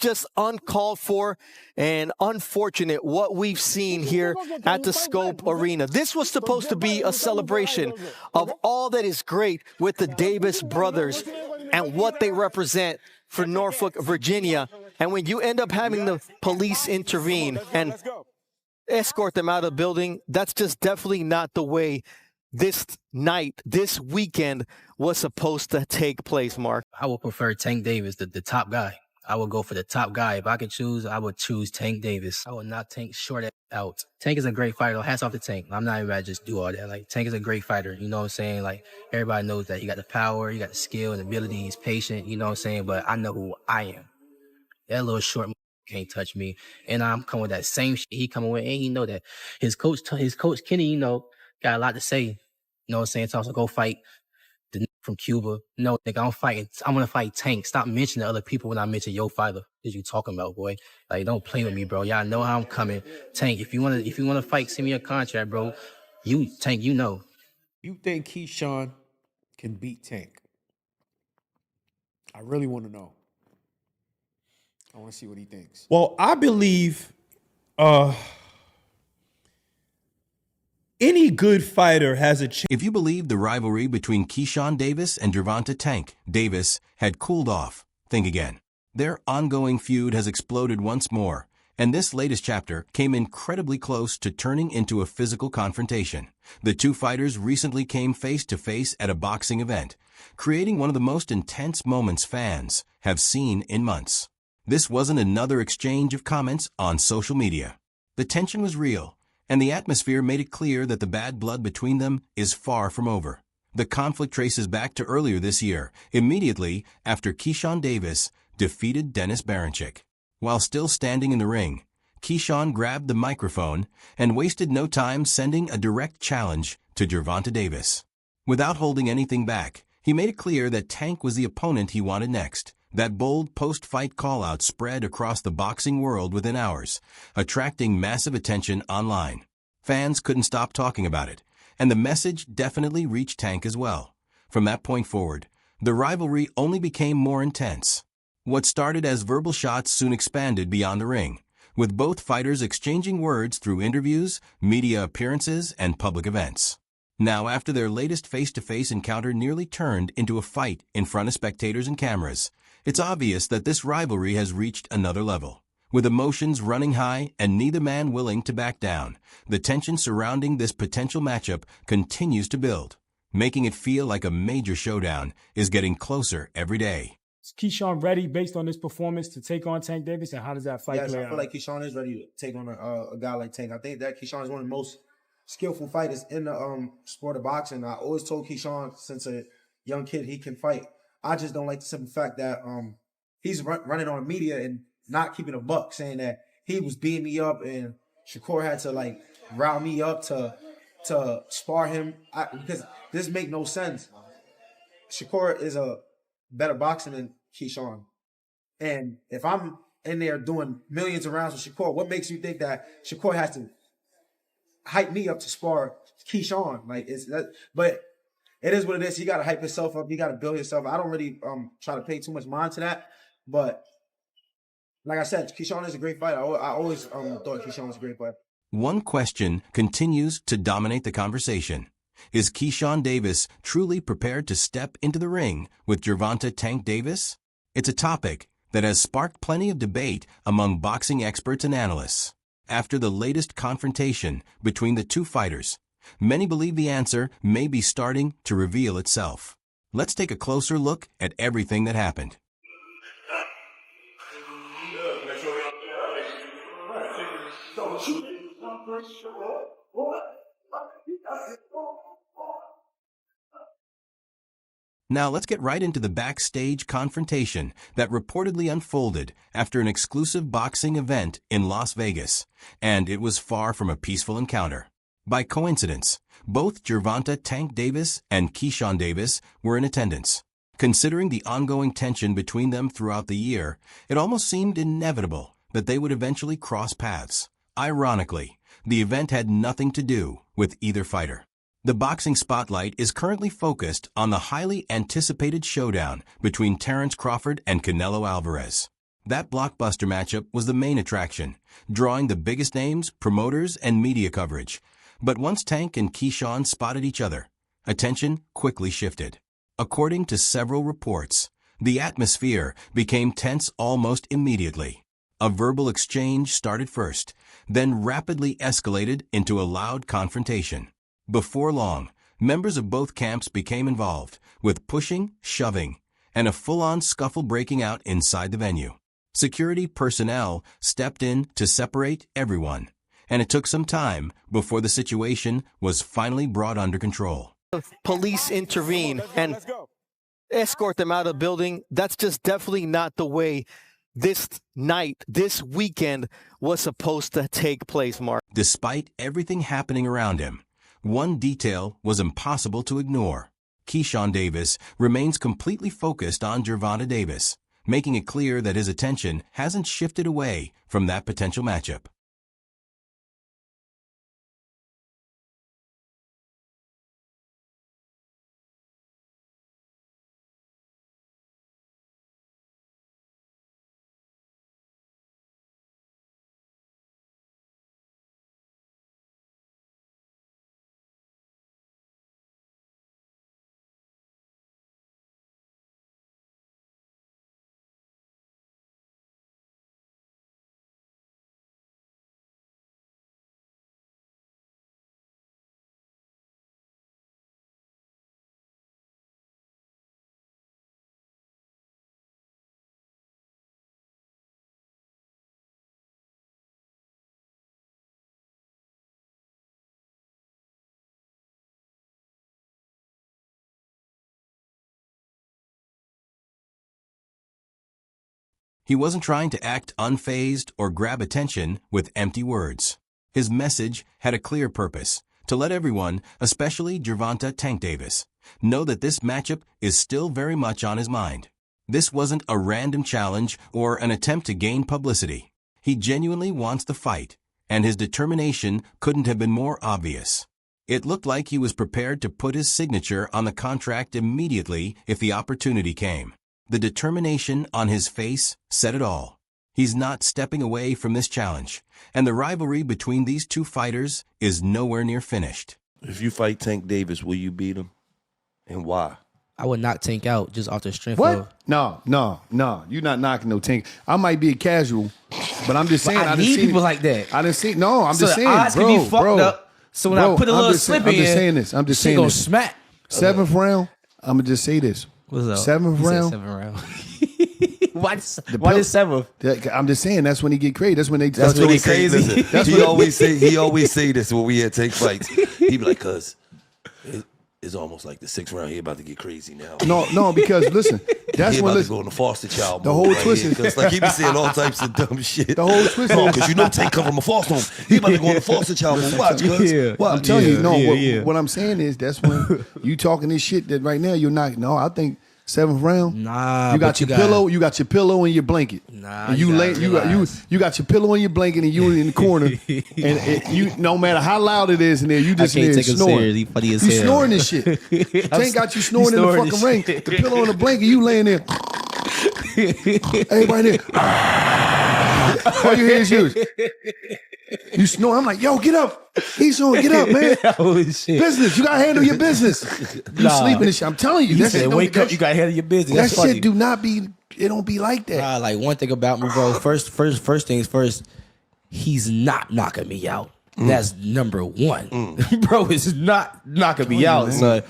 just uncalled for and unfortunate what we've seen here at the Scope Arena. This was supposed to be a celebration of all that is great with the Davis brothers and what they represent for Norfolk, Virginia. And when you end up having the police intervene and escort them out of the building, that's just definitely not the way this night, this weekend was supposed to take place, Mark. I would prefer Tank Davis, the top guy. I would go for the top guy. If I could choose, I would choose Tank Davis. I would not Tank short out. Tank is a great fighter. Hats off to Tank. I'm not even about to just do all that. Like, Tank is a great fighter. You know what I'm saying? Like, everybody knows that. He got the power, he got the skill and ability. He's patient. You know what I'm saying? But I know who I am. That little short can't touch me. And I'm coming with that same shit he coming with. And you know that his coach Kenny, you know, got a lot to say. You know what I'm saying? So also go fight the nigga from Cuba. No, nigga, I'm gonna fight Tank. Stop mentioning other people when I mention your fighter. What you talking about, boy? Like, don't play with me, bro. Y'all know how I'm coming. Tank, if you wanna fight, send me a contract, bro. Tank, you know. You think Keyshawn can beat Tank? I really want to know. I want to see what he thinks. Well, I believe any good fighter has a chance. If you believe the rivalry between Keyshawn Davis and Gervonta "Tank" Davis had cooled off, think again. Their ongoing feud has exploded once more, and this latest chapter came incredibly close to turning into a physical confrontation. The two fighters recently came face-to-face at a boxing event, creating one of the most intense moments fans have seen in months. This wasn't another exchange of comments on social media. The tension was real, and the atmosphere made it clear that the bad blood between them is far from over. The conflict traces back to earlier this year, immediately after Keyshawn Davis defeated Dennis Baranchik. While still standing in the ring, Keyshawn grabbed the microphone and wasted no time sending a direct challenge to Gervonta Davis. Without holding anything back, he made it clear that Tank was the opponent he wanted next. That bold post-fight call-out spread across the boxing world within hours, attracting massive attention online. Fans couldn't stop talking about it, and the message definitely reached Tank as well. From that point forward, the rivalry only became more intense. What started as verbal shots soon expanded beyond the ring, with both fighters exchanging words through interviews, media appearances, and public events. Now, after their latest face-to-face encounter nearly turned into a fight in front of spectators and cameras, it's obvious that this rivalry has reached another level. With emotions running high and neither man willing to back down, the tension surrounding this potential matchup continues to build, making it feel like a major showdown is getting closer every day. Is Keyshawn ready based on this performance to take on Tank Davis, and how does that fight play out? I feel like Keyshawn is ready to take on a guy like Tank. I think that Keyshawn is one of the most skillful fighters in the sport of boxing. I always told Keyshawn since a young kid he can fight. I just don't like the simple fact that he's running on media and not keeping a buck, saying that he was beating me up and Shakur had to like rile me up to spar him. Because this make no sense. Shakur is a better boxer than Keyshawn. And if I'm in there doing millions of rounds with Shakur, what makes you think that Shakur has to hype me up to spar Keyshawn? Like, it's that, but it is what it is. You got to hype yourself up. You got to build yourself. I don't really try to pay too much mind to that. But like I said, Keyshawn is a great fighter. I always thought Keyshawn was a great fighter. One question continues to dominate the conversation. Is Keyshawn Davis truly prepared to step into the ring with Gervonta "Tank" Davis? It's a topic that has sparked plenty of debate among boxing experts and analysts. After the latest confrontation between the two fighters, many believe the answer may be starting to reveal itself. Let's take a closer look at everything that happened. Now let's get right into the backstage confrontation that reportedly unfolded after an exclusive boxing event in Las Vegas, and it was far from a peaceful encounter. By coincidence, both Gervonta "Tank" Davis and Keyshawn Davis were in attendance. Considering the ongoing tension between them throughout the year, it almost seemed inevitable that they would eventually cross paths. Ironically, the event had nothing to do with either fighter. The boxing spotlight is currently focused on the highly anticipated showdown between Terence Crawford and Canelo Alvarez. That blockbuster matchup was the main attraction, drawing the biggest names, promoters, and media coverage. But once Tank and Keyshawn spotted each other, attention quickly shifted. According to several reports, the atmosphere became tense almost immediately. A verbal exchange started first, then rapidly escalated into a loud confrontation. Before long, members of both camps became involved, with pushing, shoving, and a full-on scuffle breaking out inside the venue. Security personnel stepped in to separate everyone, and it took some time before the situation was finally brought under control. Police intervene and escort them out of the building. That's just definitely not the way this night, this weekend was supposed to take place, Mark. Despite everything happening around him, one detail was impossible to ignore. Keyshawn Davis remains completely focused on Gervonta Davis, making it clear that his attention hasn't shifted away from that potential matchup. He wasn't trying to act unfazed or grab attention with empty words. His message had a clear purpose, to let everyone, especially Gervonta "Tank" Davis, know that this matchup is still very much on his mind. This wasn't a random challenge or an attempt to gain publicity. He genuinely wants the fight, and his determination couldn't have been more obvious. It looked like he was prepared to put his signature on the contract immediately if the opportunity came. The determination on his face said it all. He's not stepping away from this challenge, and the rivalry between these two fighters is nowhere near finished. If you fight Tank Davis, will you beat him? And why? I would knock Tank out just off the strength What? of... No. You're not knocking no Tank. I might be a casual, but I'm just saying. I need people like that. I didn't see. No, I'm So just the saying, odds bro. can be fucked up. So when I put a little slip in, I'm just saying this. I'm just she saying gonna this. smack. Seventh round. I'm gonna just say this. What's up? Seventh You said round. seventh round. Why the seventh? I'm just saying that's when he get crazy. That's when they. That's when he get crazy. Listen, he always say this when we had Tank fights. He be like, "Cuz it's almost like the sixth round. He about to get crazy now." No, because listen, that's he when about to go in the foster child. the mode whole right twist is- because like he be saying all types of dumb shit. The whole twist No, is- because you know Tank come from a foster home. He about to go in the foster child mode. Watch, cuz. Yeah. Watch. I'm telling you, no. Yeah. What I'm saying is that's when you talking this shit that right now you're not. No, I think seventh round. Nah, you got but your you gotta- pillow. You got your pillow and your blanket. Nah, and you you gotta realize. you got your pillow and your blanket, and you in the corner, and you no matter how loud it is in there, you just I in can't there take him snoring. serious. He funny as You hell. snoring this shit. Tank got you snoring in the snoring fucking this ring. shit. The pillow and the blanket, you laying there. Everybody there. All you hear is yours. You snore. I'm like, yo, get up. He's on, get up, man. Oh shit! Business. You gotta handle your business. You Nah. sleeping and shit. I'm telling you. You That said shit don't- wake up. You gotta handle your business. That That's funny. shit do not be. It don't be like that. Nah, like one thing about me, bro. First things first. He's not knocking me out. That's number one. Bro is not knocking me out, son.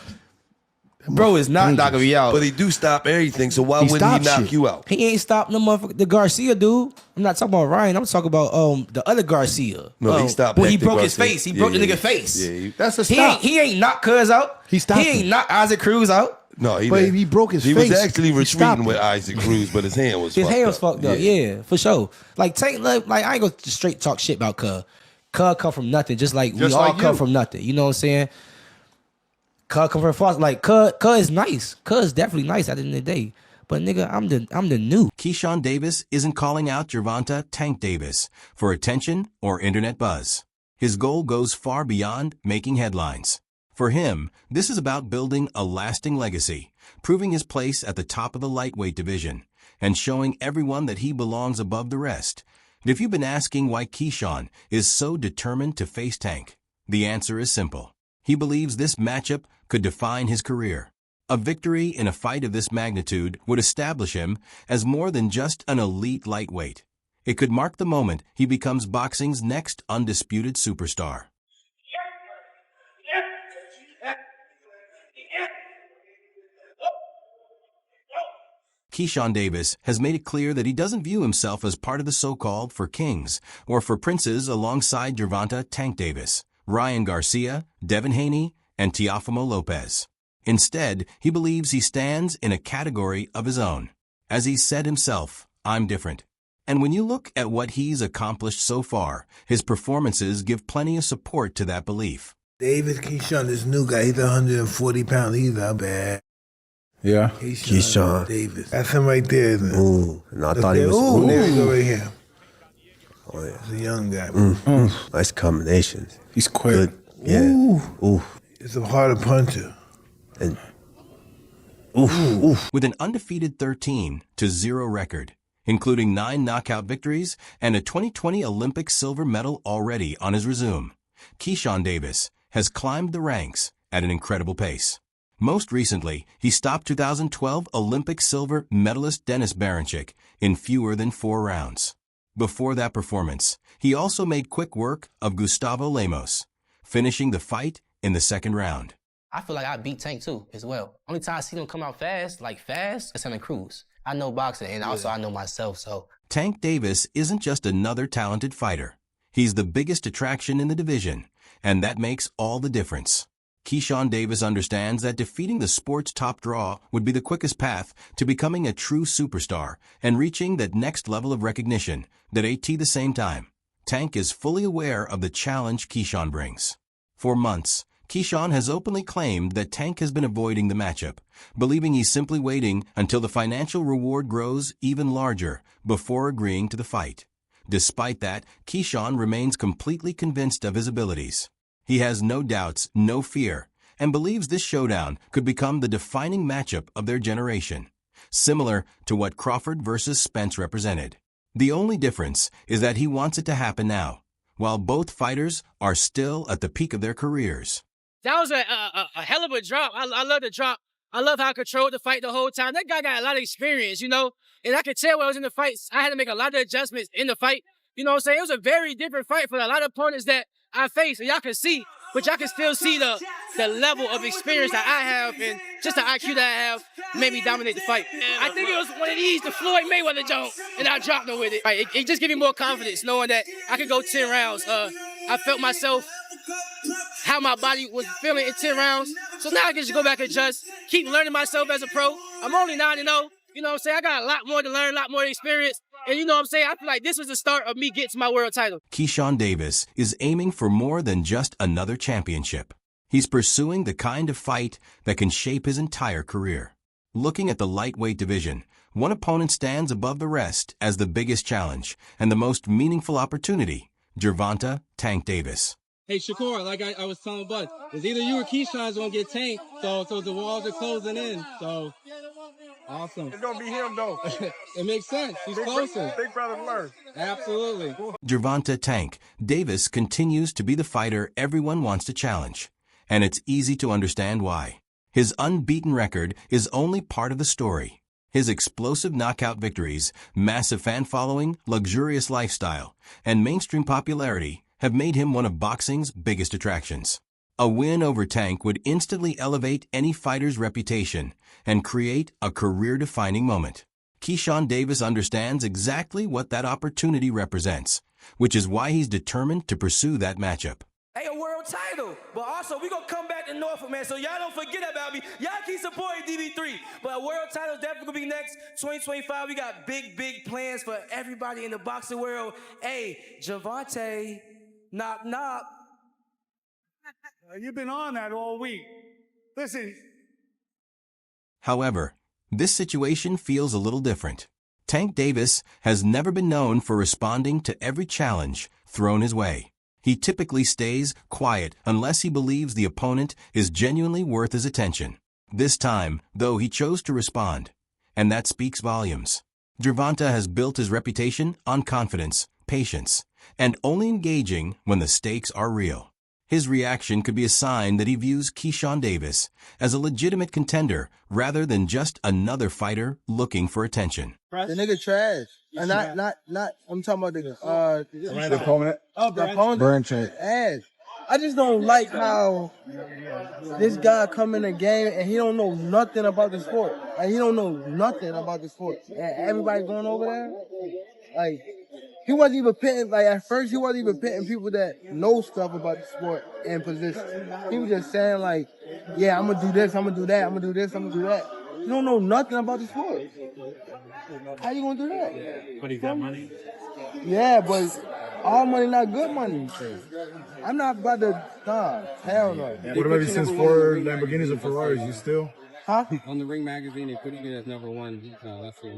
Bro is not knocking me out. But he do stop everything, so why He wouldn't he stops knock shit. you out? He ain't stopped no motherfucker. The Garcia dude. I'm not talking about Ryan. I'm talking about the other Garcia. No, he stopped when he Hector broke his Garcia. face. He broke the Yeah, nigga face. Yeah, That's a He stop. ain't knocked Cuz out. He stopped He ain't him. knocked Isaac Cruz out. No, he But didn't. he broke his He face. was actually He stopped retreating with it. Isaac Cruz, but his hand was His fucked hand was up. fucked up. Yeah, for sure. Like Tank, like I ain't gonna straight talk shit about Cuz. Cuz come from nothing, just like we Just all like come you. from nothing. You know what I'm saying? Cuz come from foster. Like Cuz is nice. Cuz is definitely nice at the end of the day. But nigga, I'm the new. Keyshawn Davis isn't calling out Gervonta "Tank" Davis for attention or internet buzz. His goal goes far beyond making headlines. For him, this is about building a lasting legacy, proving his place at the top of the lightweight division, and showing everyone that he belongs above the rest. If you've been asking why Keyshawn is so determined to face Tank, the answer is simple. He believes this matchup could define his career. A victory in a fight of this magnitude would establish him as more than just an elite lightweight. It could mark the moment he becomes boxing's next undisputed superstar. Keyshawn Davis has made it clear that he doesn't view himself as part of the so-called for kings or for princes alongside Gervonta Tank Davis, Ryan Garcia, Devin Haney, and Teofimo Lopez. Instead, he believes he stands in a category of his own. As he said himself, "I'm different." And when you look at what he's accomplished so far, his performances give plenty of support to that belief. Davis, Keyshawn, this new guy, he's 140 pounds. He's not bad. Yeah. Keyshawn Davis. That's him right there, isn't it? Ooh, and I thought he was. Ooh, there you go right here. Oh, yeah. He's a young guy. Nice combinations. He's quick. Good. Yeah. Ooh. It's a harder puncher. And ooh. With an undefeated 13-0 record, including 9 knockout victories and a 2020 Olympic silver medal already on his resume, Keyshawn Davis has climbed the ranks at an incredible pace. Most recently, he stopped 2012 Olympic silver medalist Dennis Baranchik in fewer than 4 rounds. Before that performance, he also made quick work of Gustavo Lemos, finishing the fight in the second round. I feel like I beat Tank too, as well. Only time I see him come out fast, it's on the cruise. I know boxing, and also I know myself, so. Tank Davis isn't just another talented fighter. He's the biggest attraction in the division, and that makes all the difference. Keyshawn Davis understands that defeating the sport's top draw would be the quickest path to becoming a true superstar and reaching that next level of recognition. That at the same time, Tank is fully aware of the challenge Keyshawn brings. For months, Keyshawn has openly claimed that Tank has been avoiding the matchup, believing he's simply waiting until the financial reward grows even larger before agreeing to the fight. Despite that, Keyshawn remains completely convinced of his abilities. He has no doubts, no fear, and believes this showdown could become the defining matchup of their generation, similar to what Crawford versus Spence represented. The only difference is that he wants it to happen now, while both fighters are still at the peak of their careers. That was a hell of a drop. I love the drop. I love how I controlled the fight the whole time. That guy got a lot of experience, and I could tell when I was in the fight, I had to make a lot of adjustments in the fight. You know what I'm saying? It was a very different fight for a lot of opponents that I faced, and y'all can see, but y'all can still see the level of experience that I have and just the IQ that I have made me dominate the fight. I think it was one of these, the Floyd Mayweather joint, and I dropped him with it. It just gave me more confidence knowing that I could go 10 rounds. I felt myself, how my body was feeling in 10 rounds. So now I can just go back and just keep learning myself as a pro. I'm only 9-0. You know what I'm saying? I got a lot more to learn, a lot more experience. And you know what I'm saying? I feel like this was the start of me getting to my world title. Keyshawn Davis is aiming for more than just another championship. He's pursuing the kind of fight that can shape his entire career. Looking at the lightweight division, one opponent stands above the rest as the biggest challenge and the most meaningful opportunity, Gervonta Tank Davis. Hey, Shakur, like I was telling Bud, it's either you or Keyshawn's going to get tanked, so the walls are closing in, so awesome. It's going to be him, though. It makes sense. He's closer. Big brother learn. Absolutely. Gervonta Tank Davis continues to be the fighter everyone wants to challenge, and it's easy to understand why. His unbeaten record is only part of the story. His explosive knockout victories, massive fan following, luxurious lifestyle, and mainstream popularity have made him one of boxing's biggest attractions. A win over Tank would instantly elevate any fighter's reputation and create a career-defining moment. Keyshawn Davis understands exactly what that opportunity represents, which is why he's determined to pursue that matchup. Hey, a world title. But also, we're going to come back to Norfolk, man, so y'all don't forget about me. Y'all keep supporting DB3. But a world title is definitely going to be next. 2025, we got big plans for everybody in the boxing world. Hey, Gervonta, knock, knock. You've been on that all week. Listen. However, this situation feels a little different. Tank Davis has never been known for responding to every challenge thrown his way. He typically stays quiet unless he believes the opponent is genuinely worth his attention. This time, though, he chose to respond, and that speaks volumes. Gervonta has built his reputation on confidence, patience, and only engaging when the stakes are real. His reaction could be a sign that he views Keyshawn Davis as a legitimate contender rather than just another fighter looking for attention. The nigga trash. And not, I'm talking about the opponent. The opponent. Burn check. Ass. I just don't like how this guy come in the game and he don't know nothing about the sport. Like, he don't know nothing about the sport. And everybody going over there, like, he wasn't even pitting, like, at first he wasn't even pitting people that know stuff about the sport and position. He was just saying, like, yeah, I'm going to do this, I'm going to do that, I'm going to do this, I'm going to do that. You don't know nothing about the sport. How you going to do that? But he got money? Yeah, but all money not good money. I'm not about to, hell no. What about since 4 Lamborghinis and Ferraris? You still? Huh? On the Ring magazine, they put you as number one. That's what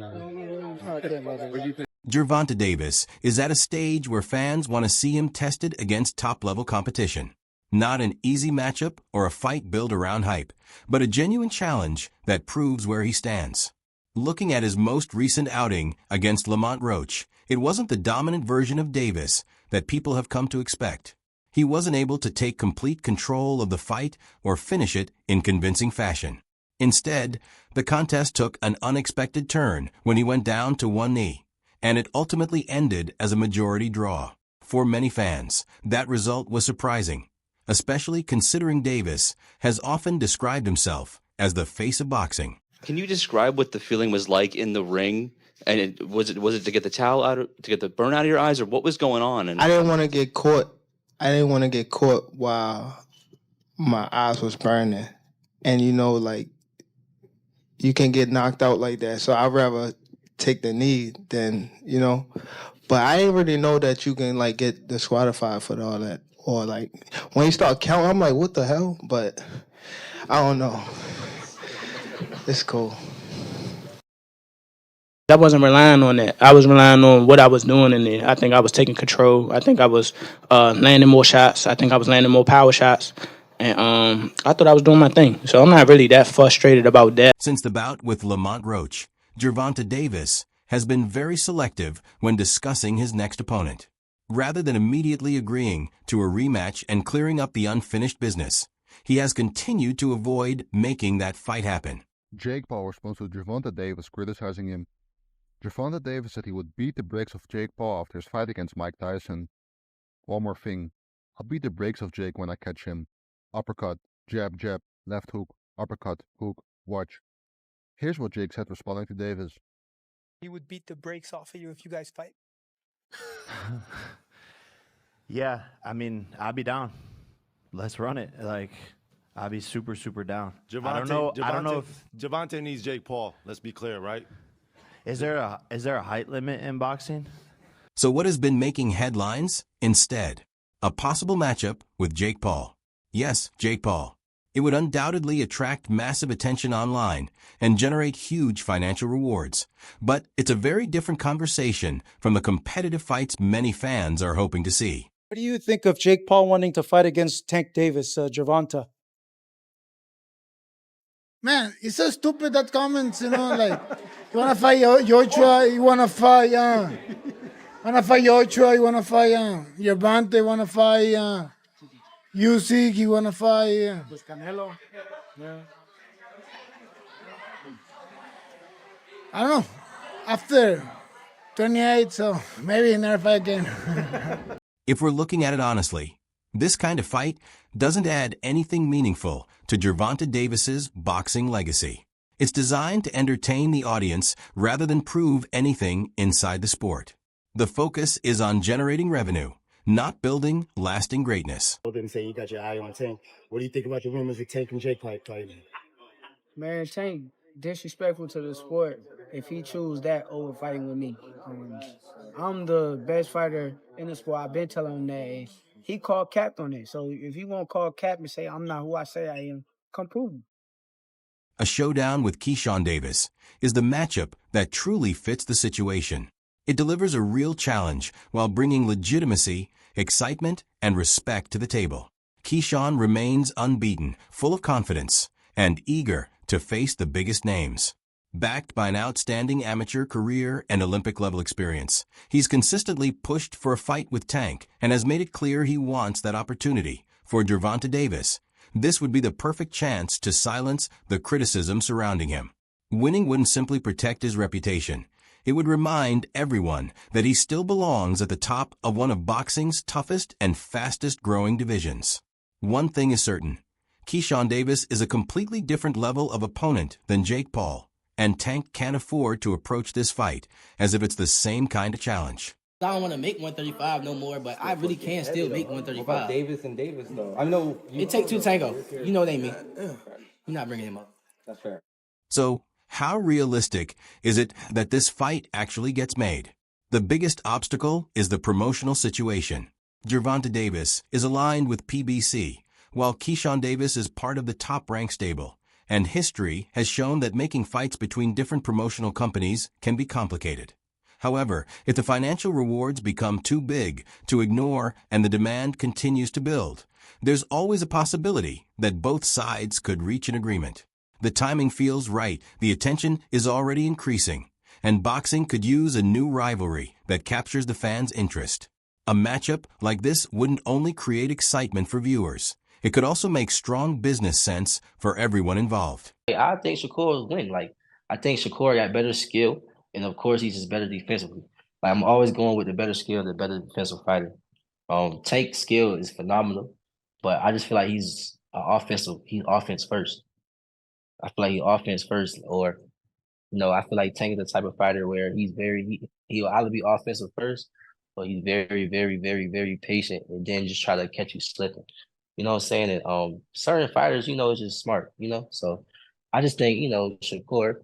What do you think? Gervonta Davis is at a stage where fans want to see him tested against top-level competition. Not an easy matchup or a fight built around hype, but a genuine challenge that proves where he stands. Looking at his most recent outing against Lamont Roach, it wasn't the dominant version of Davis that people have come to expect. He wasn't able to take complete control of the fight or finish it in convincing fashion. Instead, the contest took an unexpected turn when he went down to one knee, and it ultimately ended as a majority draw. For many fans, that result was surprising, especially considering Davis has often described himself as the face of boxing. Can you describe what the feeling was like in the ring? And was it to get the towel out, to get the burn out of your eyes, or what was going on? And I didn't want to get caught. I didn't want to get caught while my eyes was burning. And, you know, like, you can get knocked out like that. So I'd rather take the knee than, you know. But I didn't really know that you can, like, get disqualified for all that. Or, like, when you start counting, I'm like, what the hell? But I don't know. It's cool. I wasn't relying on that. I was relying on what I was doing in there. I think I was taking control. I think I was landing more shots. I think I was landing more power shots. And I thought I was doing my thing. So I'm not really that frustrated about that. Since the bout with Lamont Roach, Gervonta Davis has been very selective when discussing his next opponent. Rather than immediately agreeing to a rematch and clearing up the unfinished business, he has continued to avoid making that fight happen. Jake Paul responds to Gervonta Davis criticizing him. Gervonta Davis said he would beat the brakes of Jake Paul after his fight against Mike Tyson. One more thing. I'll beat the brakes of Jake when I catch him. Uppercut, jab, jab, left hook, uppercut, hook, watch. Here's what Jake said responding to Davis. He would beat the brakes off of you if you guys fight. Yeah, I mean, I'll be down. Let's run it. Like, I'll be super, super down. I don't know if Gervonta needs Jake Paul. Let's be clear, right? Is there a height limit in boxing? So what has been making headlines? Instead, a possible matchup with Jake Paul. Yes, Jake Paul. It would undoubtedly attract massive attention online and generate huge financial rewards. But it's a very different conversation from the competitive fights many fans are hoping to see. What do you think of Jake Paul wanting to fight against Tank Davis, Gervonta? Man, it's so stupid that comments, you know, like, you want to fight Joshua, you want to fight, Joshua, you want to fight, Gervonta, you want to fight, Usyk, you want to fight, Canelo? Yeah. I don't know, after 28, so maybe he never fight again. If we're looking at it honestly, this kind of fight doesn't add anything meaningful to Gervonta Davis's boxing legacy. It's designed to entertain the audience rather than prove anything inside the sport. The focus is on generating revenue, not building lasting greatness. Didn't say you got your eye on Tank. What do you think about the rumors of Tank and Jake fighting? Man, Tank disrespectful to the sport if he choose that over fighting with me. I'm the best fighter in the sport. I've been telling him that. And he called cap on it. So if you want to call cap and say I'm not who I say I am, come prove it. A showdown with Keyshawn Davis is the matchup that truly fits the situation. It delivers a real challenge while bringing legitimacy, excitement, and respect to the table. Keyshawn remains unbeaten, full of confidence, and eager to face the biggest names. Backed by an outstanding amateur career and Olympic-level experience, he's consistently pushed for a fight with Tank and has made it clear he wants that opportunity. For Gervonta Davis, this would be the perfect chance to silence the criticism surrounding him. Winning wouldn't simply protect his reputation. It would remind everyone that he still belongs at the top of one of boxing's toughest and fastest-growing divisions. One thing is certain. Keyshawn Davis is a completely different level of opponent than Jake Paul, and Tank can't afford to approach this fight as if it's the same kind of challenge. I don't want to make 135 no more, but I really can still make 135. What about Davis and Davis, though? I know It take two tango. You know what they mean. You're not bringing him up. That's fair. So, how realistic is it that this fight actually gets made? The biggest obstacle is the promotional situation. Gervonta Davis is aligned with PBC, while Keyshawn Davis is part of the top-ranked stable, and history has shown that making fights between different promotional companies can be complicated. However, if the financial rewards become too big to ignore and the demand continues to build, there's always a possibility that both sides could reach an agreement. The timing feels right, the attention is already increasing, and boxing could use a new rivalry that captures the fans' interest. A matchup like this wouldn't only create excitement for viewers, it could also make strong business sense for everyone involved. I think Shakur will win. I think Shakur got better skill, and of course he's just better defensively. I'm always going with the better skill, the better defensive fighter. Tank's skill is phenomenal, but I just feel like he's offense first. I feel like he's offense first, or I feel like Tank is the type of fighter where he'll either be offensive first, or he's very, very, very, very patient, and then just try to catch you slipping. You know what I'm saying? And certain fighters, is just smart. So I just think Shakur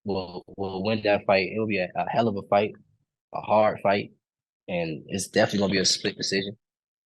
will win that fight. It will be a hell of a fight, a hard fight, and it's definitely gonna be a split decision.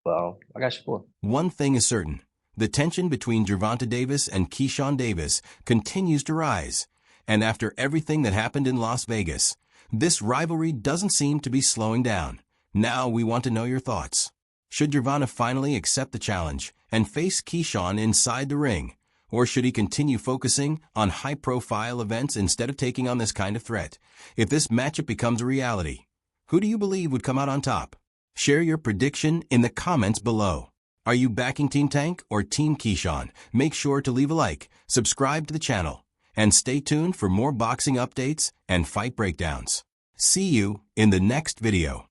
But I got Shakur. One thing is certain. The tension between Gervonta Davis and Keyshawn Davis continues to rise, and after everything that happened in Las Vegas, this rivalry doesn't seem to be slowing down. Now we want to know your thoughts. Should Gervonta finally accept the challenge and face Keyshawn inside the ring, or should he continue focusing on high-profile events instead of taking on this kind of threat? If this matchup becomes a reality, who do you believe would come out on top? Share your prediction in the comments below. Are you backing Team Tank or Team Keyshawn? Make sure to leave a like, subscribe to the channel, and stay tuned for more boxing updates and fight breakdowns. See you in the next video.